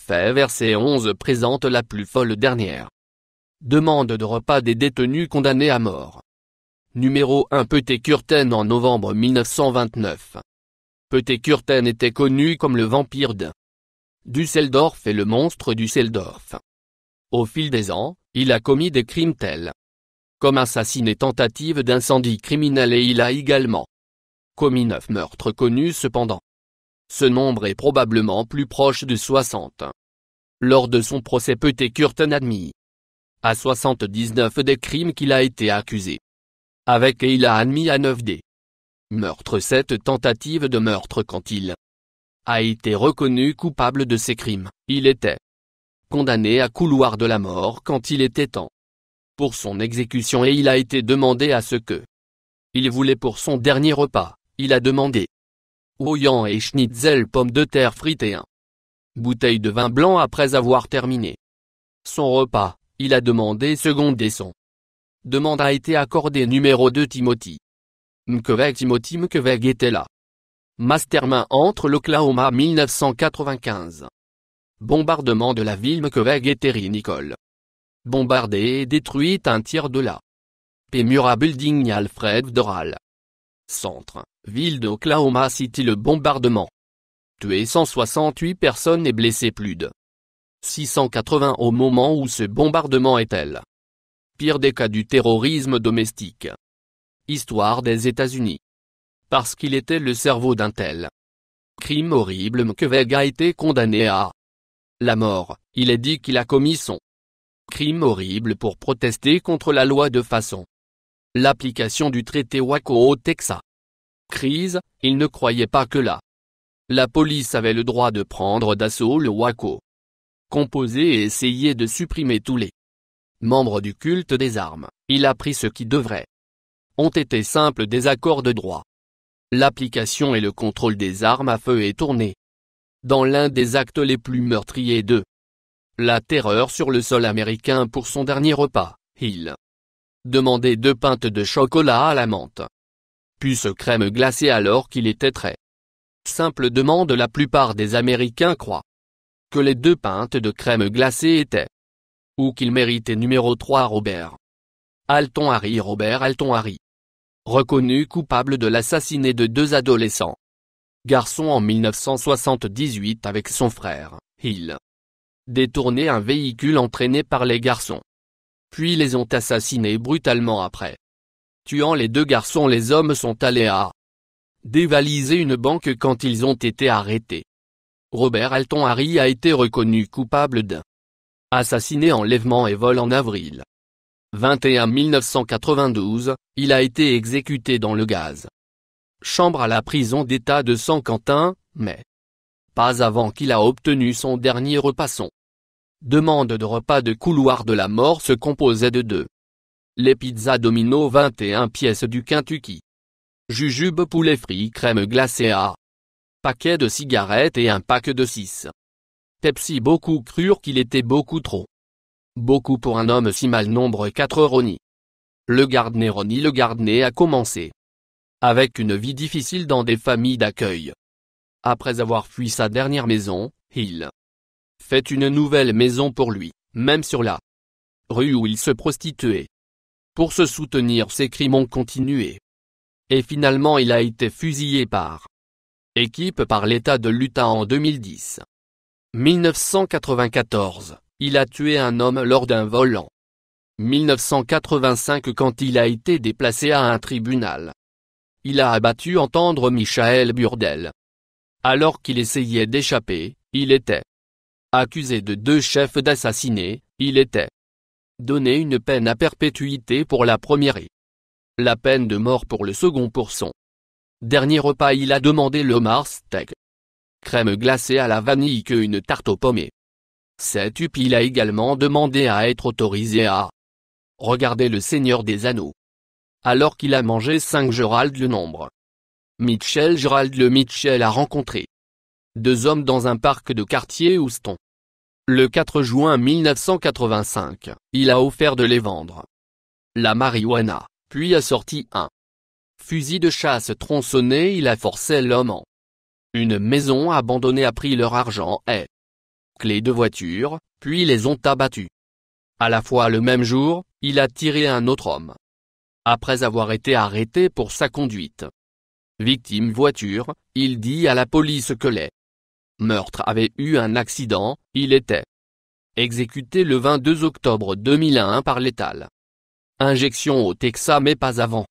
fait verset 11 présente la plus folle dernière. Demande de repas des détenus condamnés à mort. Numéro 1 Peter-Kürten en novembre 1929. Peter-Kürten était connu comme le vampire de Düsseldorf et le monstre Düsseldorf. Au fil des ans, il a commis des crimes tels comme assassinat et tentative d'incendie criminel et il a également commis 9 meurtres connus cependant. Ce nombre est probablement plus proche de 60. Lors de son procès Peter-Kürten admis à 79 des crimes qu'il a été accusé. Avec et il a admis à 9 des meurtres 7 tentatives de meurtre quand il a été reconnu coupable de ces crimes. Il était condamné à couloir de la mort quand il était temps pour son exécution et il a été demandé à ce que il voulait pour son dernier repas. Il a demandé Ouillant et schnitzel pommes de terre frites et un bouteille de vin blanc après avoir terminé son repas. Il a demandé seconde et son demande a été accordée. Numéro 2 Timothy McVeigh était là. Mastermind entre l'Oklahoma 1995. Bombardement de la ville McVeigh et Terry Nicole. Bombardée et détruite un tiers de la Pemura Building Alfred Doral. Centre, ville d'Oklahoma City. Le bombardement. Tué 168 personnes et blessé plus de 680 au moment où ce bombardement est-elle. Pire des cas du terrorisme domestique. Histoire des États-Unis. Parce qu'il était le cerveau d'un tel crime horrible, McVeigh a été condamné à la mort. Il est dit qu'il a commis son crime horrible pour protester contre la loi de façon l'application du traité Waco au Texas. Crise, il ne croyait pas que la police avait le droit de prendre d'assaut le Waco. Composer et essayer de supprimer tous les membres du culte des armes. Il a pris ce qui devrait ont été simples désaccords de droit. L'application et le contrôle des armes à feu est tourné dans l'un des actes les plus meurtriers de la terreur sur le sol américain. Pour son dernier repas, il demandait 2 pintes de chocolat à la menthe. Puce crème glacée alors qu'il était très simple demande. La plupart des Américains croient que les 2 pintes de crème glacée étaient ou qu'il méritait. Numéro 3 Robert Alton Harry reconnu coupable de l'assassinat de 2 adolescents garçons en 1978 avec son frère. Il détournait un véhicule entraîné par les garçons, puis les ont assassinés brutalement après. Tuant les 2 garçons, les hommes sont allés à dévaliser une banque quand ils ont été arrêtés. Robert Alton Harry a été reconnu coupable d'assassinat, enlèvement et vol en avril 21 1992, il a été exécuté dans le gaz chambre à la prison d'État de San Quentin, mais pas avant qu'il a obtenu son dernier repas. Son demande de repas de couloir de la mort se composait de 2. Les pizzas Domino 21 pièces du Kentucky. Jujube poulet frit crème glacée à paquet de cigarettes et un pack de 6. Pepsi. Beaucoup crurent qu'il était beaucoup trop. Beaucoup pour un homme si mal. Nombre 4 Ronnie le Gardner a commencé avec une vie difficile dans des familles d'accueil. Après avoir fui sa dernière maison, il fait une nouvelle maison pour lui, même sur la rue où il se prostituait. Pour se soutenir, ses crimes ont continué. Et finalement il a été fusillé par équipe par l'État de l'Utah en 2010. 1994, il a tué un homme lors d'un vol en 1985 quand il a été déplacé à un tribunal. Il a abattu entendre Michael Burdell. Alors qu'il essayait d'échapper, il était accusé de 2 chefs d'assassinat. Il était donné une peine à perpétuité pour la première et la peine de mort pour le second. Pour son dernier repas, il a demandé le homard steak, crème glacée à la vanille et une tarte aux pommes. Il a également demandé à être autorisé à regarder Le Seigneur des Anneaux. Alors qu'il a mangé 5 Gerald le nombre. Gerald le Mitchell a rencontré 2 hommes dans un parc de quartier Houston. Le 4 juin 1985, il a offert de les vendre la marijuana, puis a sorti un fusil de chasse tronçonné. Il a forcé l'homme en une maison abandonnée, a pris leur argent et clés de voiture, puis les ont abattus. À la fois le même jour, il a tiré un autre homme. Après avoir été arrêté pour sa conduite victime voiture, il dit à la police que les meurtres avaient eu un accident, il était exécuté le 22 octobre 2001 par létale injection au Texas mais pas avant.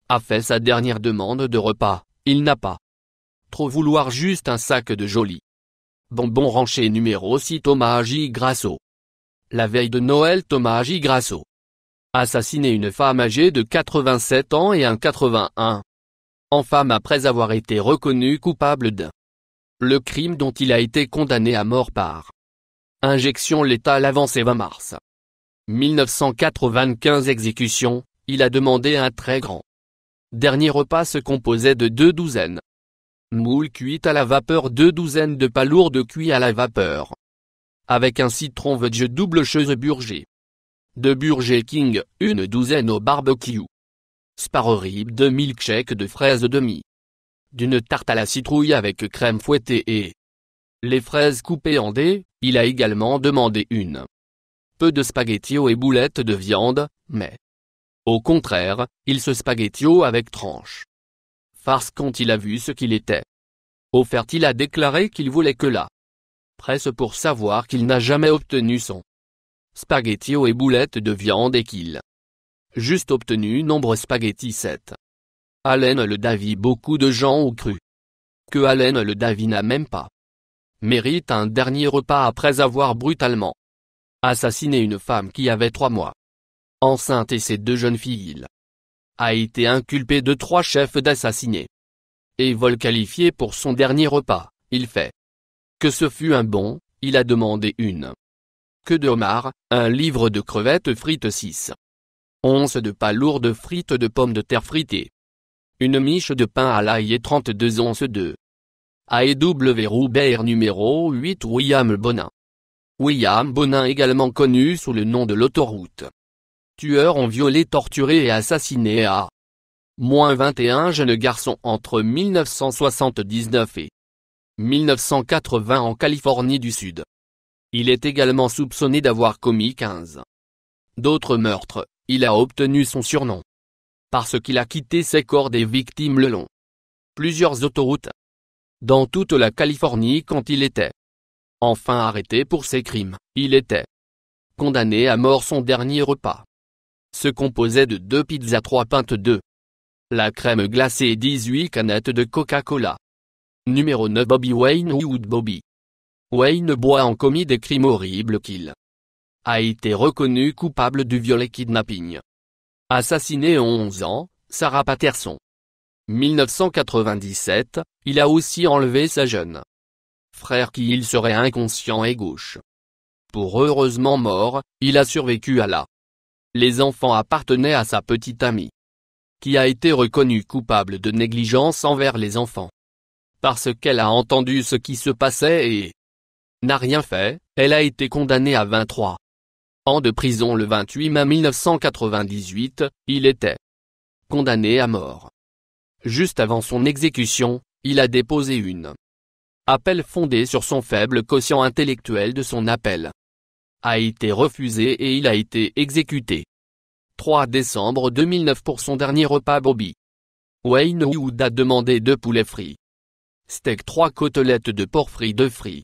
A fait sa dernière demande de repas, il n'a pas trop vouloir juste un sac de jolis bonbons ranchés. Numéro 6 Thomas J. Grasso. La veille de Noël, Thomas J. Grasso assassiné une femme âgée de 87 ans et un 81 ans femme après avoir été reconnu coupable de le crime dont il a été condamné à mort par injection létale avant ses 20 mars 1995 exécution. Il a demandé un très grand dernier repas se composait de 2 douzaines moules cuites à la vapeur, 2 douzaines de palourdes cuits à la vapeur avec un citron vege double chose Burger de Burger King, 1 douzaine au barbecue. Spare rib de milkshake de fraises demi. D'une tarte à la citrouille avec crème fouettée et les fraises coupées en dés. Il a également demandé une peu de spaghettio et boulettes de viande, mais au contraire, il se spaghettio avec tranche. Farce quand il a vu ce qu'il était offert. Il a déclaré qu'il voulait que la presse pour savoir qu'il n'a jamais obtenu son spaghettio et boulettes de viande et qu'il juste obtenu nombre spaghetti 7. Allen le Davy. Beaucoup de gens ont cru que Allen le Davy n'a même pas mérite un dernier repas après avoir brutalement assassiné une femme qui avait 3 mois enceinte et ses 2 jeunes filles. Il a été inculpé de 3 chefs d'assassinat et vol qualifié pour son dernier repas. Il fait que ce fut un bon. Il a demandé une queue de homard, un livre de crevettes frites 6 onces de palourdes frites de pommes de terre fritées, une miche de pain à l'ail et 32 onces de AEW Roubaix. Numéro 8 William Bonin. William Bonin, également connu sous le nom de l'autoroute tueur, ont violé, torturé et assassiné à -21 jeunes garçons entre 1979 et 1980 en Californie du Sud. Il est également soupçonné d'avoir commis 15 d'autres meurtres. Il a obtenu son surnom parce qu'il a quitté ses corps des victimes le long plusieurs autoroutes dans toute la Californie quand il était enfin arrêté pour ses crimes. Il était condamné à mort. Son dernier repas se composait de 2 pizzas, 3 pintes de la crème glacée et 18 canettes de Coca-Cola. Numéro 9 Bobby Wayne Wood. Bobby Wayne Bois a commis des crimes horribles qu'il a été reconnu coupable du viol et kidnapping. Assassiné à 11 ans, Sarah Patterson. 1997, il a aussi enlevé sa jeune frère qui il serait inconscient et gauche. Pour heureusement mort, il a survécu à la. Les enfants appartenaient à sa petite amie, qui a été reconnue coupable de négligence envers les enfants. Parce qu'elle a entendu ce qui se passait et n'a rien fait, elle a été condamnée à 23 ans de prison le 28 mai 1998, il était condamné à mort. Juste avant son exécution, il a déposé une appel fondé sur son faible quotient intellectuel de son appel a été refusé et il a été exécuté. 3 décembre 2009 pour son dernier repas. Bobby Wayne Wood a demandé 2 poulets frits, steak, 3 côtelettes de porc frit, 2 frits,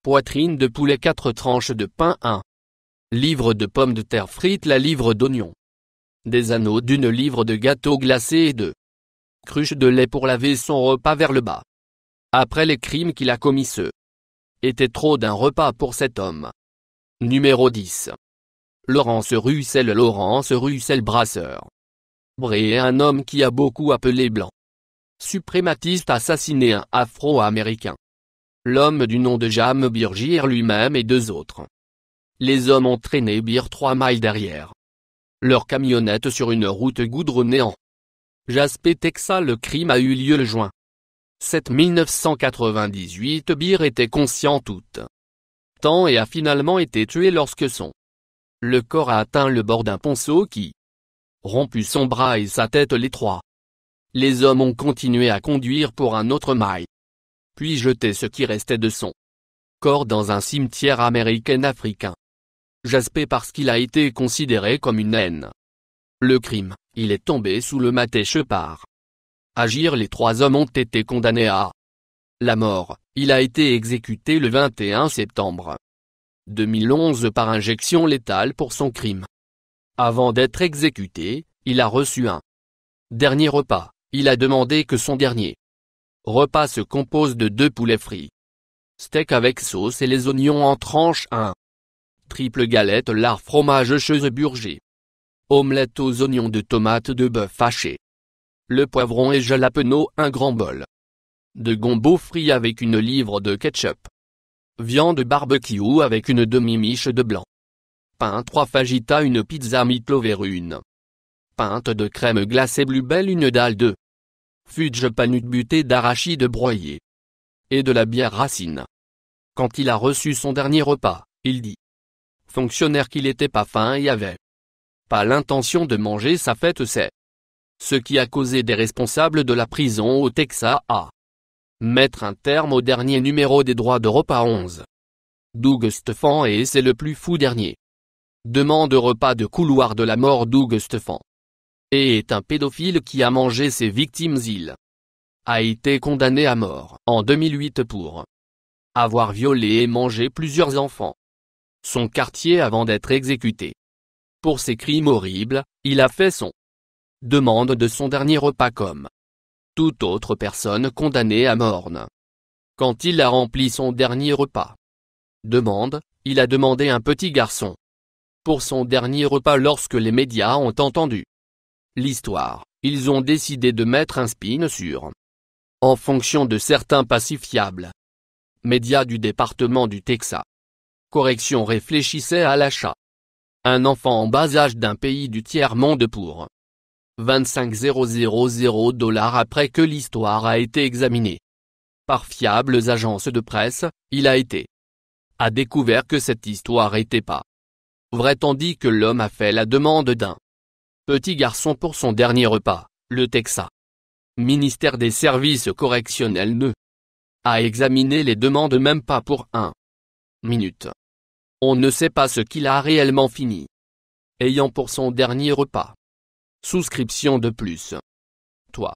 poitrine de poulet, 4 tranches de pain, 1 livre de pommes de terre frites, la livre d'oignons, des anneaux d'une livre de gâteau glacé et 2 cruches de lait pour laver son repas vers le bas. Après les crimes qu'il a commis, ce était trop d'un repas pour cet homme. Numéro 10. Laurence Russell. Laurence Russell Brasseur Bray est un homme qui a beaucoup appelé blanc suprématiste, assassiné un Afro-Américain. L'homme du nom de Jam Burger lui-même et 2 autres. Les hommes ont traîné Beer 3 miles derrière leur camionnette sur une route goudronnée en Jasper, Texas. Le crime a eu lieu le juin 7 1998. Beer était conscient tout temps et a finalement été tué lorsque le corps a atteint le bord d'un ponceau qui rompu son bras et sa tête. Les 3. Les hommes ont continué à conduire pour un autre mile, puis jeté ce qui restait de son Corps dans un cimetière américain-africain. Jaspé parce qu'il a été considéré comme une haine. Le crime, il est tombé sous le maté-chepard. Agir. Les 3 hommes ont été condamnés à la mort. Il a été exécuté le 21 septembre 2011 par injection létale pour son crime. Avant d'être exécuté, il a reçu un dernier repas. Il a demandé que son dernier repas se compose de 2 poulets frits, steak avec sauce et les oignons en tranches, 1 triple galette lard fromage Cheuseburger, omelette aux oignons de tomates de bœuf haché, le poivron et jalapeno, un grand bol de gombo frit avec une livre de ketchup, viande barbecue avec une demi-miche de blanc, pain 3 fajitas, une pizza meatloaf, une pinte de crème glacée Bluebell, une dalle de fudge panut butée d'arachide broyé et de la bière Racine. Quand il a reçu son dernier repas, il dit fonctionnaire qu'il n'était pas faim et avait pas l'intention de manger sa fête. C'est ce qui a causé des responsables de la prison au Texas à mettre un terme au dernier numéro des droits de repas 11. Doug Stephan, et c'est le plus fou dernier demande repas de couloir de la mort. Doug Stephan et est un pédophile qui a mangé ses victimes. Il a été condamné à mort en 2008 pour avoir violé et mangé plusieurs enfants. Son quartier avant d'être exécuté. Pour ces crimes horribles, il a fait son demande de son dernier repas comme toute autre personne condamnée à mort. Quand il a rempli son dernier repas il a demandé un petit garçon pour son dernier repas. Lorsque les médias ont entendu l'histoire, ils ont décidé de mettre un spin sur en fonction de certains pacifiables médias du département du Texas. Correction réfléchissait à l'achat un enfant en bas âge d'un pays du tiers-monde pour 25 000 dollars. Après que l'histoire a été examinée par fiables agences de presse, il a découvert que cette histoire n'était pas vraie, tandis que l'homme a fait la demande d'un petit garçon pour son dernier repas. Le Texas ministère des services correctionnels ne a examiné les demandes même pas pour 1 minute. On ne sait pas ce qu'il a réellement fini ayant pour son dernier repas. Souscription de plus. Toi.